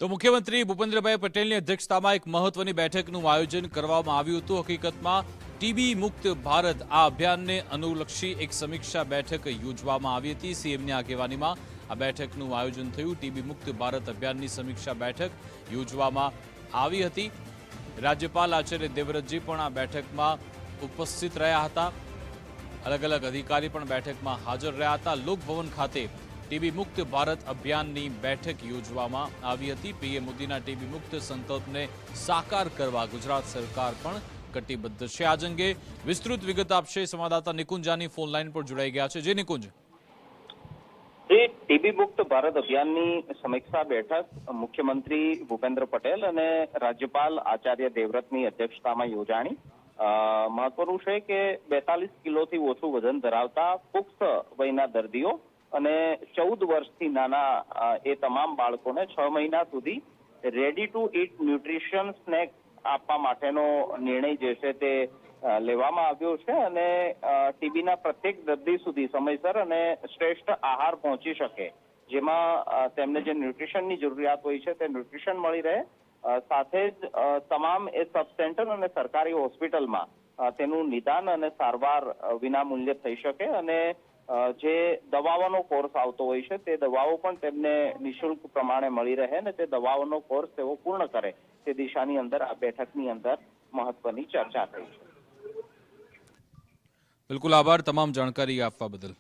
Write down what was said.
તો મુખ્યમંત્રી ભૂપેન્દ્રભાઈ પટેલની અધ્યક્ષતામાં એક મહત્વની બેઠકનું આયોજન કરવામાં આવ્યું હતું। હકીકતમાં ટીબી મુક્ત ભારત આ અભિયાનને અનુલક્ષી એક સમીક્ષા બેઠક યોજવામાં આવી હતી। સીએમની આગેવાનીમાં આ બેઠકનું આયોજન થયું। ટીબી મુક્ત ભારત અભિયાનની સમીક્ષા બેઠક યોજવામાં આવી હતી। રાજ્યપાલ આચાર્ય દેવવ્રતજી પણ આ બેઠકમાં ઉપસ્થિત રહ્યા હતા। अलग अलग अधिकारी पण बैठक में हाजर रहा था। લોકભવન खाते टीबी मुक्त भारत अभियाननी बैठक योजवामां आवी हती। पीएम मोदीना टीबी मुक्त संकल्पने साकार करवा गुजरात सरकार पण कटिबद्ध छे। आज अंगे विस्तृत विगत आपशे संवाददाता निकुंजानी फोन लाइन पर जोड़ाई गया छे। जे निकुंज, टीबी मुक्त भारत अभियाननी समीक्षा बैठक मुख्यमंत्री भूपेन्द्र पटेल અને રાજ્યપાલ આચાર્ય દેવવ્રતની અધ્યક્ષતામાં યોજાણી। મહત્વનું છે કે 42 કિલોથી ઓછું વજન ધરાવતા પુખ્ત વયના દર્દીઓ અને 14 વર્ષથી નાના એ તમામ બાળકોને 6 મહિના સુધી ready to eat nutrition snack આપવા માટેનો નિર્ણય જે છે તે લેવામાં આવ્યો છે અને ટીબીના પ્રત્યેક દર્દી સુધી સમયસર અને શ્રેષ્ઠ આહાર પહોંચી શકે, જેમાં તેમને જે ન્યુટ્રિશનની જરૂરિયાત હોય છે તે ન્યુટ્રિશન મળી રહે, સાથે જ તમામ એ સબ સેન્ટર અને સરકારી હોસ્પિટલમાં તેનું નિદાન અને સારવાર વિના મૂલ્યે થઈ શકે અને જે દવાઓનો કોર્સ આવતો હોય છે તે દવાઓ પણ તેમને નિઃશુલ્ક પ્રમાણે મળી રહે અને તે દવાઓનો કોર્સ તેઓ પૂર્ણ કરે તે દિશાની અંદર આ બેઠકની અંદર મહત્વની ચર્ચા થઈ છે। બિલકુલ આભાર તમામ જાણકારી આપવા બદલ।